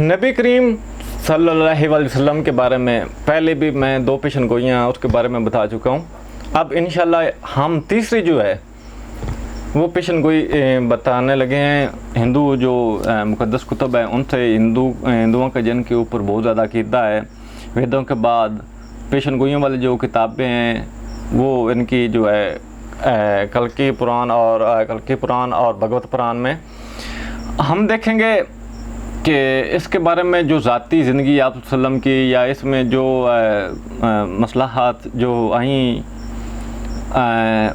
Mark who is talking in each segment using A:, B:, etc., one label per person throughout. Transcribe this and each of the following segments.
A: نبی کریم صلی اللہ علیہ وسلم کے بارے میں پہلے بھی میں 2 پیشن گوئیاں اس کے بارے میں بتا چکا ہوں. اب انشاءاللہ ہم تیسری جو ہے وہ پیشن گوئی بتانے لگے ہیں. ہندو جو مقدس کتب ہیں ان سے ہندوؤں کا جن کے اوپر بہت زیادہ عقیدہ ہے. ویدوں کے بعد پیشن گوئیوں والی جو کتابیں ہیں وہ ان کی جو ہے کلکی پران اور بھگوت پران میں ہم دیکھیں گے کہ اس کے بارے میں جو ذاتی زندگی آپ صلی اللہ علیہ وسلم کی یا اس میں جو مصلحات جو آئیں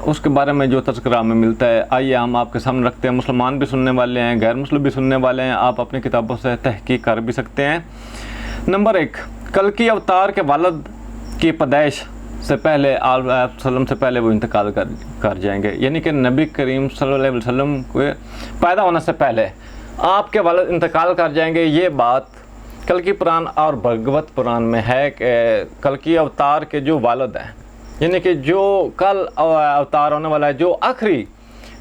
A: اس کے بارے میں جو تذکرہ ہمیں ملتا ہے آئیے ہم آپ کے سامنے رکھتے ہیں. مسلمان بھی سننے والے ہیں, غیر مسلم بھی سننے والے ہیں, آپ اپنی کتابوں سے تحقیق کر بھی سکتے ہیں. نمبر 1, کلکی اوتار کے والد کی پیدائش سے پہلے آپ صلی اللہ علیہ وسلم سے پہلے وہ انتقال کر جائیں گے. یعنی کہ نبی کریم صلی اللہ علیہ وسلم کو پیدا ہونے سے پہلے آپ کے والد انتقال کر جائیں گے. یہ بات کلکی پران اور بھگوت پران میں ہے کہ کلکی اوتار کے جو والد ہیں, یعنی کہ جو کل اوتار ہونے والا ہے, جو آخری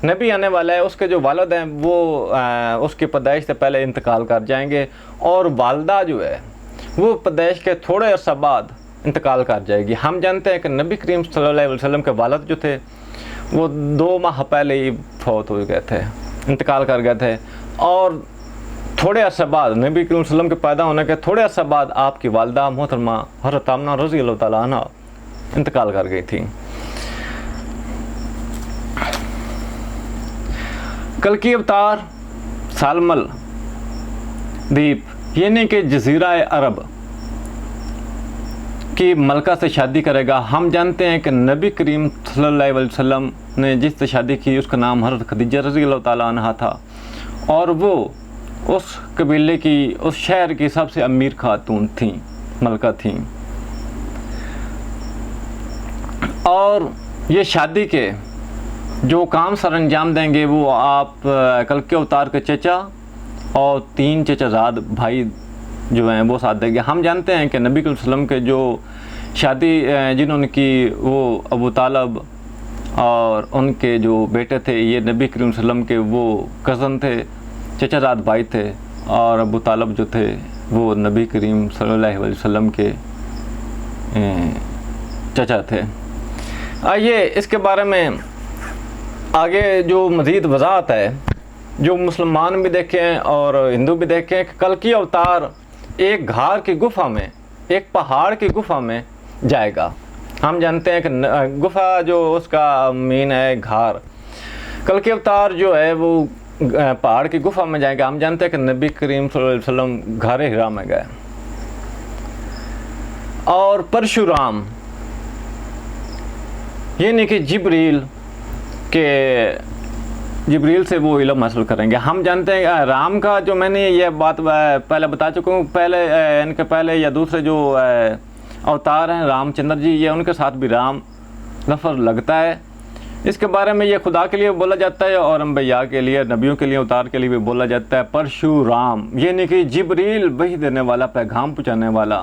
A: نبی آنے والا ہے, اس کے جو والد ہیں وہ اس کی پیدائش سے پہلے انتقال کر جائیں گے. اور والدہ جو ہے وہ پیدائش کے تھوڑے عرصہ بعد انتقال کر جائے گی. ہم جانتے ہیں کہ نبی کریم صلی اللہ علیہ وسلم کے والد جو تھے وہ 2 ماہ پہلے ہی فوت ہو گئے تھے, انتقال کر گئے تھے. اور تھوڑے عرصہ بعد نبی کریم صلی اللہ علیہ وسلم کے پیدا ہونے کے تھوڑے عرصہ بعد آپ کی والدہ محترمہ حضرت آمنہ رضی اللہ تعالیٰ عنہ انتقال کر گئی تھی. کلکی اوتار سالمل دیپ یعنی کہ جزیرہ عرب کی ملکہ سے شادی کرے گا. ہم جانتے ہیں کہ نبی کریم صلی اللہ علیہ وسلم نے جس سے شادی کی اس کا نام حضرت خدیجہ رضی اللہ تعالیٰ عنہ تھا, اور وہ اس قبیلے کی, اس شہر کی سب سے امیر خاتون تھیں, ملکہ تھیں. اور یہ شادی کے جو کام سر انجام دیں گے وہ آپ کلکی اوتار کے چچا اور 3 چچا زاد بھائی جو ہیں وہ ساتھ دیں گے. ہم جانتے ہیں کہ نبی صلی اللہ علیہ وسلم کے جو شادی جنہوں نے کی وہ ابو طالب اور ان کے جو بیٹے تھے یہ نبی کریم صلی اللہ علیہ وسلم کے وہ کزن تھے, چچا زاد بھائی تھے. اور ابو طالب جو تھے وہ نبی کریم صلی اللہ علیہ وسلم کے چچا تھے. آئیے اس کے بارے میں آگے جو مزید وضاحت ہے جو مسلمان بھی دیکھیں اور ہندو بھی دیکھیں کہ کلکی اوتار ایک گھار کی گفا میں, ایک پہاڑ کی گفا میں جائے گا. ہم جانتے ہیں کہ گفا جو اس کا مین ہے گھار, کلکی اوتار جو ہے وہ پہاڑ کی گفا میں جائے گا. ہم جانتے ہیں کہ نبی کریم صلی اللہ علیہ وسلم غار حرا میں گئے. اور پرشورام یعنی کہ جبریل سے وہ علم حاصل کریں گے. ہم جانتے ہیں رام کا جو میں نے یہ بات پہلے بتا چکا ہوں, ان کے پہلے یا دوسرے جو اوتار ہیں رام چندر جی, یہ ان کے ساتھ بھی رام لفظ لگتا ہے. اس کے بارے میں یہ خدا کے لیے بولا جاتا ہے اور انبیاء کے لیے, نبیوں کے لیے, اوتار کے لیے بھی بولا جاتا ہے پرشورام یعنی کہ جبریل وحی دینے والا, پیغام پہنچانے والا.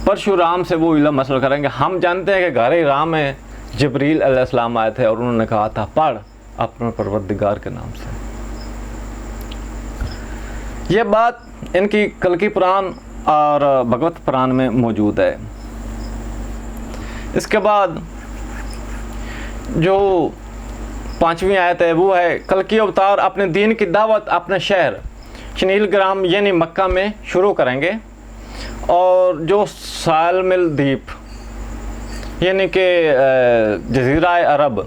A: پرشورام سے وہ علم حاصل کریں گے. ہم جانتے ہیں کہ غار حرا میں جبریل علیہ السلام آئے تھے اور انہوں نے کہا تھا پڑھ اپنے پروردگار کے نام سے. یہ بات ان کی کلکی پران اور بھگوت پران میں موجود ہے. اس کے بعد جو 5ویں آیت ہے وہ ہے کلکی اوتار اپنے دین کی دعوت اپنے شہر شنیل گرام یعنی مکہ میں شروع کریں گے. اور جو سالمل دیپ یعنی کہ جزیرہ عرب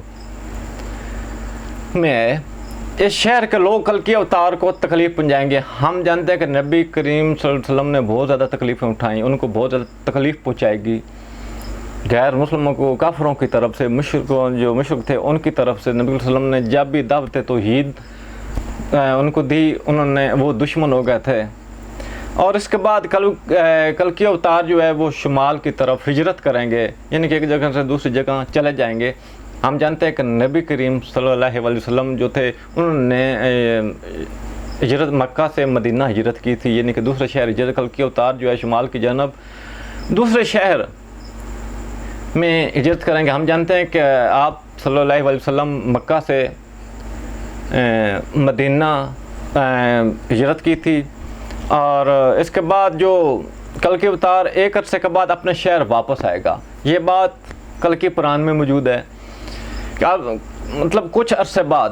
A: میں ہے, اس شہر کے لوگ کلکی اوتار کو تکلیف پہنچائیں گے. ہم جانتے ہیں کہ نبی کریم صلی اللہ علیہ وسلم نے بہت زیادہ تکلیفیں اٹھائیں, ان کو بہت زیادہ تکلیف پہنچائے گی. غیر مسلموں کو, کافروں کی طرف سے, جو مشرک تھے ان کی طرف سے نبی صلی اللہ علیہ وسلم نے جب بھی دعوت توحید ان کو دی, انہوں نے وہ دشمن ہو گئے تھے. اور اس کے بعد کلکی اوتار جو ہے وہ شمال کی طرف ہجرت کریں گے, یعنی کہ ایک جگہ سے دوسری جگہ چلے جائیں گے. ہم جانتے ہیں کہ نبی کریم صلی اللہ علیہ وسلم جو تھے انہوں نے ہجرت مکہ سے مدینہ ہجرت کی تھی, یعنی کہ دوسرے شہر ہجرت. کلکی اوتار جو ہے شمال کی جانب دوسرے شہر میں ہجرت کریں گے. ہم جانتے ہیں کہ آپ صلی اللہ علیہ وسلم مکہ سے مدینہ ہجرت کی تھی اور اس کے بعد جو کلکی اوتار ایک عرصے کے بعد اپنے شہر واپس آئے گا. یہ بات کلکی پران میں موجود ہے کہ مطلب کچھ عرصے بعد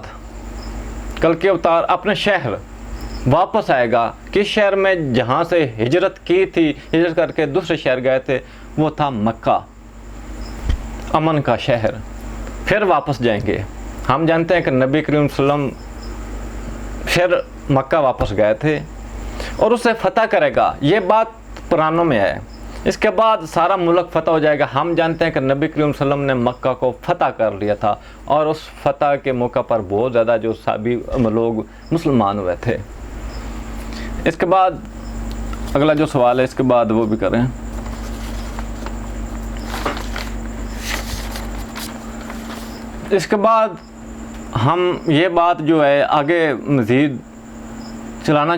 A: کلکی اوتار اپنے شہر واپس آئے گا. کس شہر میں؟ جہاں سے ہجرت کی تھی, ہجرت کر کے دوسرے شہر گئے تھے, وہ تھا مکہ, امن کا شہر. پھر واپس جائیں گے. ہم جانتے ہیں کہ نبی کریم صلی اللہ علیہ وسلم پھر مکہ واپس گئے تھے اور اسے فتح کرے گا. یہ بات پرانوں میں ہے. اس کے بعد سارا ملک فتح ہو جائے گا. ہم جانتے ہیں کہ نبی کریم صلی اللہ علیہ وسلم نے مکہ کو فتح کر لیا تھا اور اس فتح کے موقع پر بہت زیادہ جو صحابی لوگ مسلمان ہوئے تھے. اس کے بعد اگلا جو سوال ہے اس کے بعد وہ بھی کریں. اس کے بعد ہم یہ بات جو ہے آگے مزید چلانا